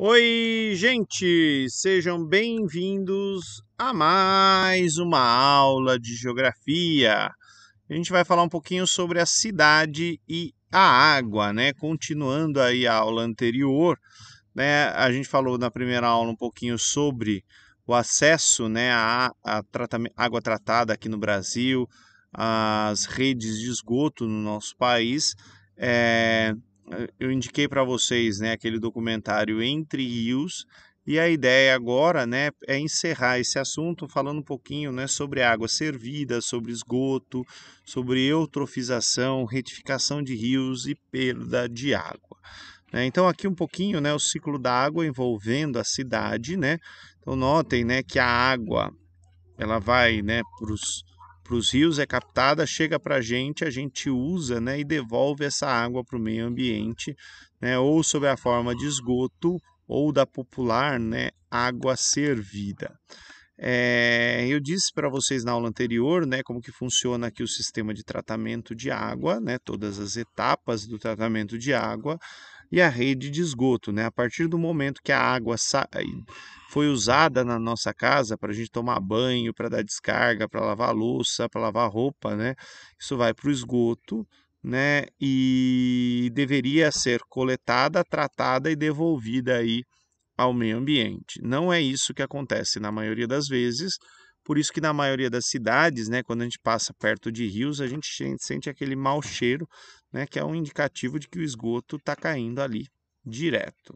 Oi, gente! Sejam bem-vindos a mais uma aula de geografia. A gente vai falar um pouquinho sobre a cidade e a água, né? Continuando aí a aula anterior, né? A gente falou na primeira aula um pouquinho sobre o acesso, né, à água tratada aqui no Brasil, às redes de esgoto no nosso país. É, eu indiquei para vocês, né, aquele documentário Entre Rios, e a ideia agora, né, é encerrar esse assunto falando um pouquinho, né, sobre água servida, sobre esgoto, sobre eutrofização, retificação de rios e perda de água. Então aqui um pouquinho, né, o ciclo da água envolvendo a cidade, né? Então notem, né, que a água ela vai, né, para os rios, é captada, chega para a gente usa, né, e devolve essa água para o meio ambiente, né, ou sob a forma de esgoto ou da popular, né, água servida. Eu disse para vocês na aula anterior, né, como que funciona aqui o sistema de tratamento de água, né, todas as etapas do tratamento de água e a rede de esgoto, né, a partir do momento que a água foi usada na nossa casa para a gente tomar banho, para dar descarga, para lavar louça, para lavar roupa, né, isso vai para o esgoto, né, e deveria ser coletada, tratada e devolvida aí ao meio ambiente. Não é isso que acontece na maioria das vezes, por isso que na maioria das cidades, né, quando a gente passa perto de rios, a gente sente aquele mau cheiro, né, que é um indicativo de que o esgoto está caindo ali direto.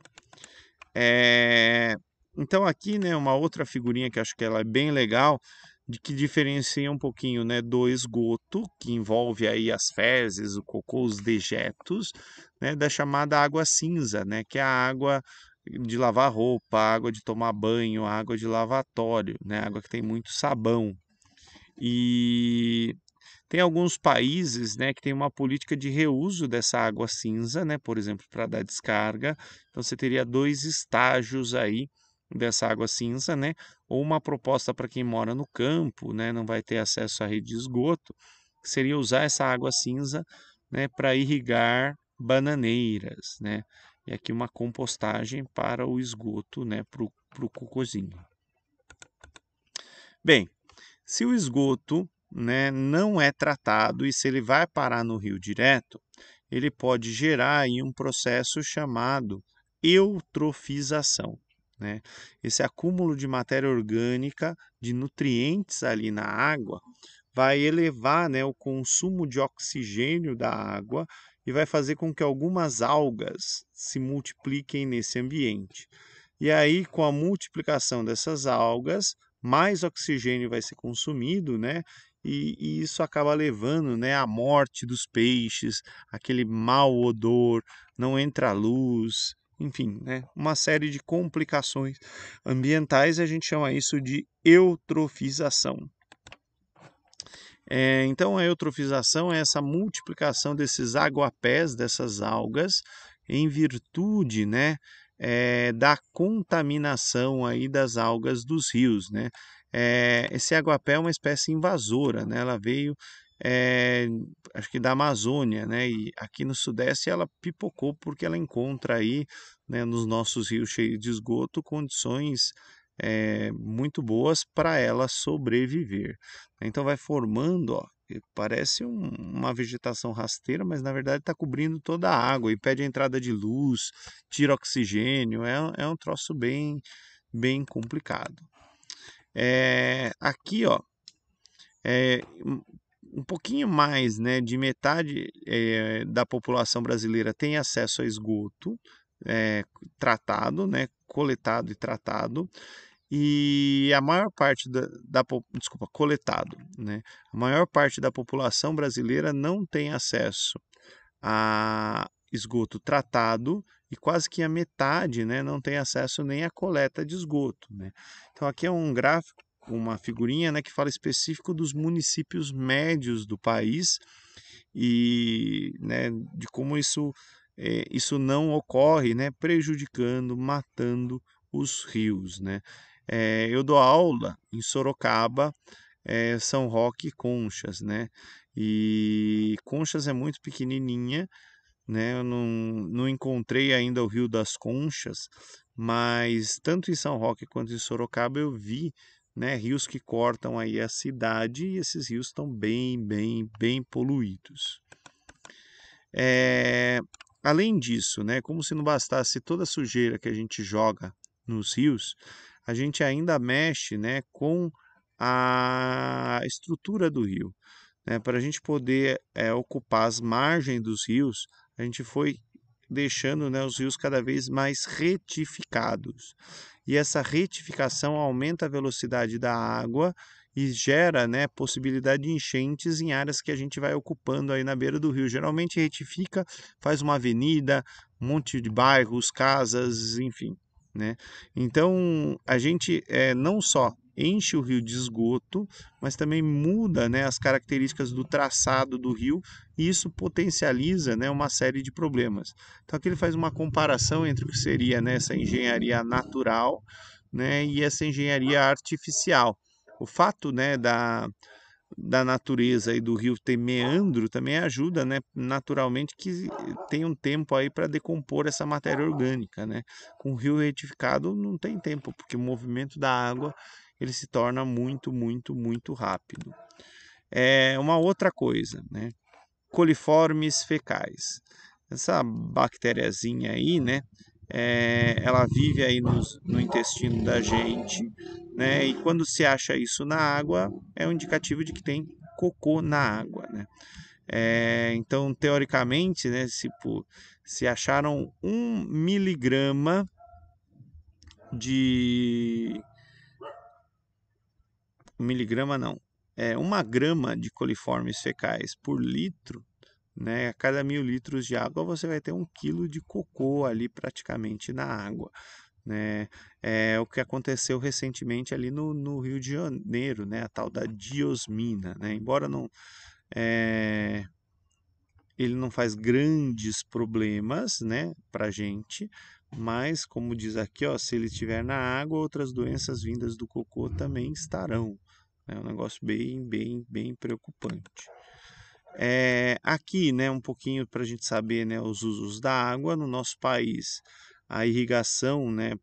Então aqui, né, uma outra figurinha que acho que ela é bem legal, de que diferencia um pouquinho, né, do esgoto, que envolve aí as fezes, o cocô, os dejetos, né, da chamada água cinza, né, que é a água de lavar roupa, a água de tomar banho, a água de lavatório, né, água que tem muito sabão. E tem alguns países, né, que tem uma política de reuso dessa água cinza, né, por exemplo, para dar descarga. Então você teria dois estágios aí dessa água cinza, né, ou uma proposta para quem mora no campo, né, não vai ter acesso à rede de esgoto, que seria usar essa água cinza, né, para irrigar bananeiras, né, e aqui uma compostagem para o esgoto, né, para o cocôzinho. Bem, se o esgoto, né, não é tratado e se ele vai parar no rio direto, ele pode gerar aí um processo chamado eutrofização, né? Esse acúmulo de matéria orgânica, de nutrientes ali na água, vai elevar, né, o consumo de oxigênio da água e vai fazer com que algumas algas se multipliquem nesse ambiente. E aí, com a multiplicação dessas algas, mais oxigênio vai ser consumido, né? E isso acaba levando, né, à morte dos peixes, aquele mau odor, não entra luz, enfim, né, uma série de complicações ambientais, a gente chama isso de eutrofização. Então, a eutrofização é essa multiplicação desses aguapés, dessas algas, em virtude, né, da contaminação aí das algas dos rios, né? Esse aguapé é uma espécie invasora, né? Ela veio, é, acho que da Amazônia, né? E aqui no Sudeste ela pipocou porque ela encontra aí, né, nos nossos rios cheios de esgoto, condições muito boas para ela sobreviver. Então vai formando, ó, parece uma vegetação rasteira, mas na verdade está cobrindo toda a água, impede a entrada de luz, tira oxigênio, é um troço bem complicado. Aqui, ó, um pouquinho mais, né, de metade da população brasileira tem acesso a esgoto tratado, né, coletado e tratado, e a maior parte desculpa, coletado, né? A maior parte da população brasileira não tem acesso a esgoto tratado e quase que a metade, né, não tem acesso nem à coleta de esgoto, né? Então aqui é um gráfico, uma figurinha, né, que fala específico dos municípios médios do país e, né, de como isso não ocorre, né, prejudicando, matando os rios, né? Eu dou aula em Sorocaba, São Roque e Conchas, né? E Conchas é muito pequenininha, né? Eu não encontrei ainda o Rio das Conchas, mas tanto em São Roque quanto em Sorocaba eu vi, né, rios que cortam aí a cidade e esses rios estão bem poluídos. É, além disso, né, como se não bastasse toda a sujeira que a gente joga nos rios, a gente ainda mexe, né, com a estrutura do rio, né? Para a gente poder ocupar as margens dos rios, a gente foi deixando, né, os rios cada vez mais retificados. E essa retificação aumenta a velocidade da água e gera, né, possibilidade de enchentes em áreas que a gente vai ocupando aí na beira do rio. Geralmente retifica, faz uma avenida, um monte de bairros, casas, enfim, né? Então a gente não só enche o rio de esgoto, mas também muda, né, as características do traçado do rio e isso potencializa, né, uma série de problemas. Então aqui ele faz uma comparação entre o que seria, né, essa engenharia natural, né, e essa engenharia artificial. O fato, né, da natureza e do rio ter meandro também ajuda, né, naturalmente que tem um tempo aí para decompor essa matéria orgânica, né? Com o rio retificado não tem tempo, porque o movimento da água ele se torna muito rápido. É uma outra coisa, né? Coliformes fecais. Essa bactériazinha aí, né? Ela vive aí no intestino da gente, né? E quando se acha isso na água, é um indicativo de que tem cocô na água, né? Então, teoricamente, né? Se acharam 1 miligrama de 1 miligrama não, 1 grama de coliformes fecais por litro, né? A cada 1.000 litros de água você vai ter 1 quilo de cocô ali praticamente na água, né? É o que aconteceu recentemente ali no Rio de Janeiro, né? A tal da diosmina, né? Embora não, é, ele não faz grandes problemas, né, para gente, mas como diz aqui, ó, se ele estiver na água, outras doenças vindas do cocô também estarão. É um negócio bem preocupante. Aqui, né, um pouquinho para a gente saber, né, os usos da água no nosso país. A irrigação, né,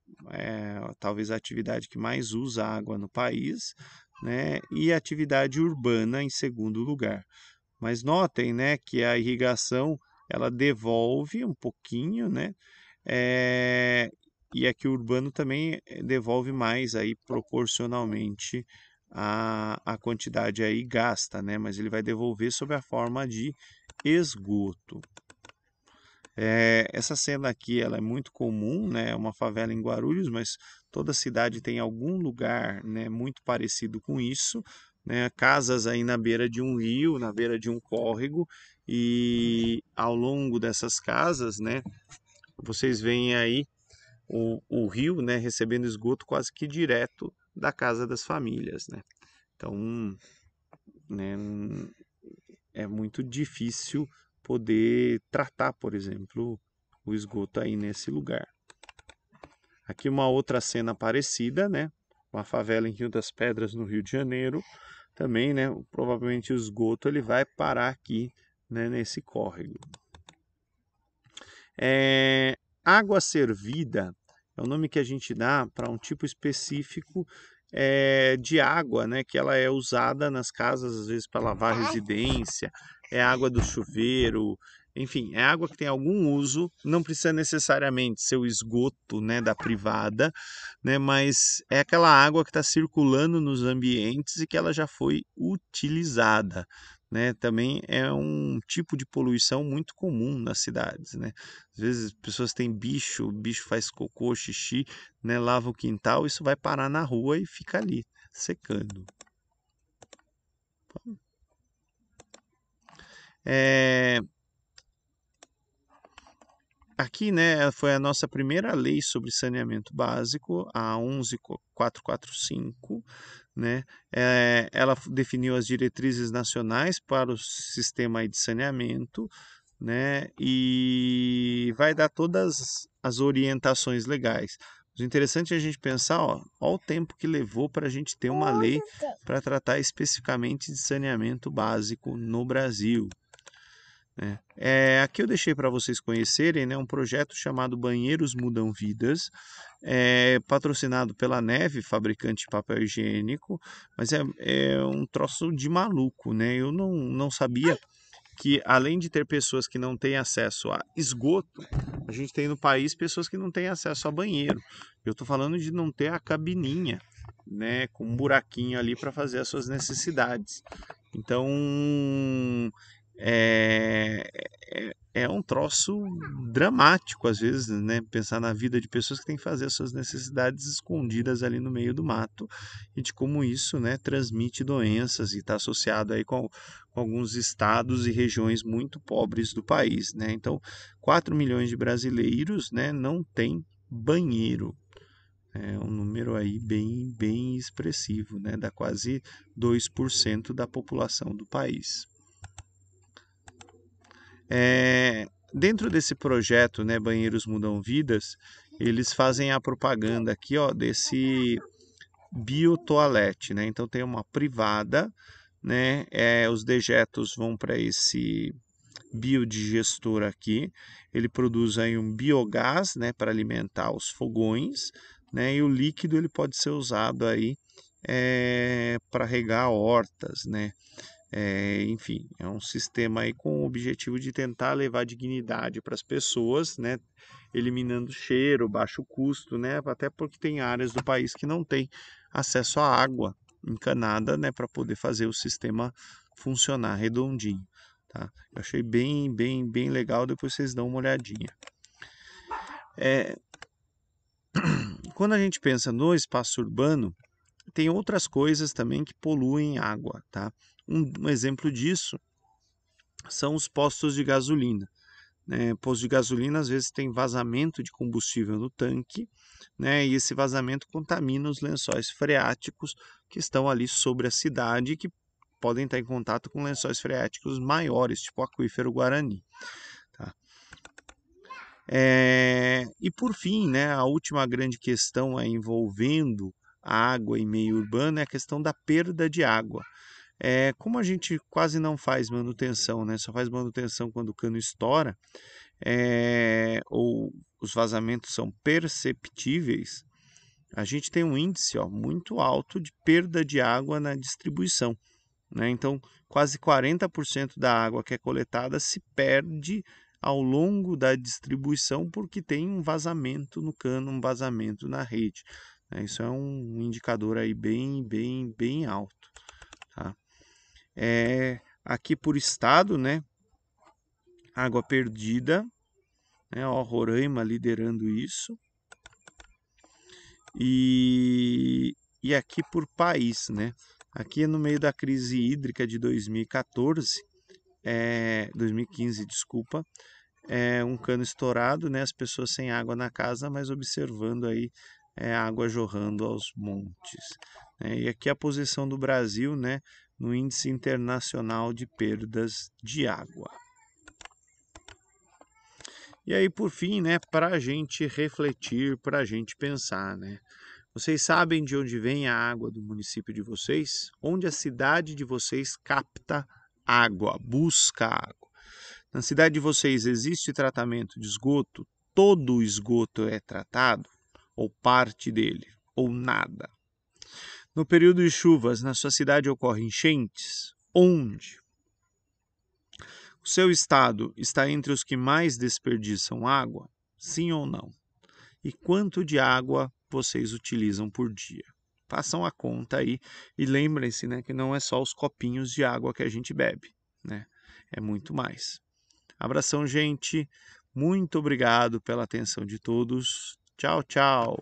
talvez a atividade que mais usa água no país, né, e a atividade urbana em segundo lugar. Mas notem, né, que a irrigação ela devolve um pouquinho, né, e aqui o urbano também devolve mais aí proporcionalmente a quantidade aí gasta, né? Mas ele vai devolver sob a forma de esgoto. Essa cena aqui ela é muito comum, né? É uma favela em Guarulhos, mas toda cidade tem algum lugar, né, muito parecido com isso, né? Casas aí na beira de um rio, na beira de um córrego, e ao longo dessas casas, né, vocês veem aí o rio, né, recebendo esgoto quase que direto da casa das famílias, né? Então, né, é muito difícil poder tratar, por exemplo, o esgoto aí nesse lugar. Aqui uma outra cena parecida, né? Uma favela em Rio das Pedras, no Rio de Janeiro, também, né? Provavelmente o esgoto ele vai parar aqui, né, nesse córrego. Água servida é o nome que a gente dá para um tipo específico de água, né, que ela é usada nas casas, às vezes, para lavar residência, é água do chuveiro, enfim, é água que tem algum uso, não precisa necessariamente ser o esgoto, né, da privada, né, mas é aquela água que está circulando nos ambientes e que ela já foi utilizada. Né, também é um tipo de poluição muito comum nas cidades, né? Às vezes as pessoas têm bicho, o bicho faz cocô, xixi, né, lava o quintal, isso vai parar na rua e fica ali, secando. É, Aqui, né, foi a nossa primeira lei sobre saneamento básico, a 11.445, né? Ela definiu as diretrizes nacionais para o sistema de saneamento, né? E vai dar todas as orientações legais. O interessante é a gente pensar, ó o tempo que levou para a gente ter uma lei para tratar especificamente de saneamento básico no Brasil. Né? Aqui eu deixei para vocês conhecerem, né, um projeto chamado Banheiros Mudam Vidas, é patrocinado pela Neve, fabricante de papel higiênico, mas é um troço de maluco, né? Eu não sabia que, além de ter pessoas que não têm acesso a esgoto, a gente tem no país pessoas que não têm acesso a banheiro. Eu estou falando de não ter a cabininha, né, com um buraquinho ali para fazer as suas necessidades. Então, é, é um troço dramático, às vezes, né? Pensar na vida de pessoas que têm que fazer as suas necessidades escondidas ali no meio do mato e de como isso, né, transmite doenças e está associado aí com alguns estados e regiões muito pobres do país, né? Então, 4 milhões de brasileiros, né, não têm banheiro. É um número aí bem expressivo, né? Dá quase 2% da população do país. Dentro desse projeto, né, Banheiros Mudam Vidas, eles fazem a propaganda aqui, ó, desse biotoalete, né? Então tem uma privada, né? Os dejetos vão para esse biodigestor aqui. Ele produz aí um biogás, né, para alimentar os fogões, né? E o líquido ele pode ser usado aí para regar hortas, né? Enfim, é um sistema aí com o objetivo de tentar levar dignidade para as pessoas, né? Eliminando cheiro, baixo custo, né? Até porque tem áreas do país que não tem acesso à água encanada, né? Para poder fazer o sistema funcionar redondinho, tá? Eu achei bem legal, depois vocês dão uma olhadinha. Quando a gente pensa no espaço urbano, tem outras coisas também que poluem água, tá? Um exemplo disso são os postos de gasolina, né? Posto de gasolina às vezes tem vazamento de combustível no tanque, né? E esse vazamento contamina os lençóis freáticos que estão ali sobre a cidade, que podem estar em contato com lençóis freáticos maiores, tipo o aquífero Guarani. Tá? E por fim, né, a última grande questão envolvendo a água em meio urbano é a questão da perda de água. Como a gente quase não faz manutenção, né, só faz manutenção quando o cano estoura, ou os vazamentos são perceptíveis, a gente tem um índice muito alto de perda de água na distribuição, né? Então, quase 40% da água que é coletada se perde ao longo da distribuição porque tem um vazamento no cano, um vazamento na rede, né? Isso é um indicador aí bem alto, tá? Aqui por estado, né? Água perdida, né? Ó, Roraima liderando isso. E aqui por país, né? Aqui no meio da crise hídrica de 2014, 2015, desculpa, um cano estourado, né? As pessoas sem água na casa, mas observando aí a água jorrando aos montes, né? E aqui a posição do Brasil, né? No Índice Internacional de Perdas de Água. E aí, por fim, né? Para a gente refletir, para a gente pensar, né? Vocês sabem de onde vem a água do município de vocês? Onde a cidade de vocês capta água, busca água? Na cidade de vocês existe tratamento de esgoto? Todo o esgoto é tratado? Ou parte dele? Ou nada? No período de chuvas, na sua cidade ocorrem enchentes? Onde? O seu estado está entre os que mais desperdiçam água? Sim ou não? E quanto de água vocês utilizam por dia? Façam a conta aí e lembrem-se, né, que não é só os copinhos de água que a gente bebe, né? É muito mais. Abração, gente. Muito obrigado pela atenção de todos. Tchau, tchau.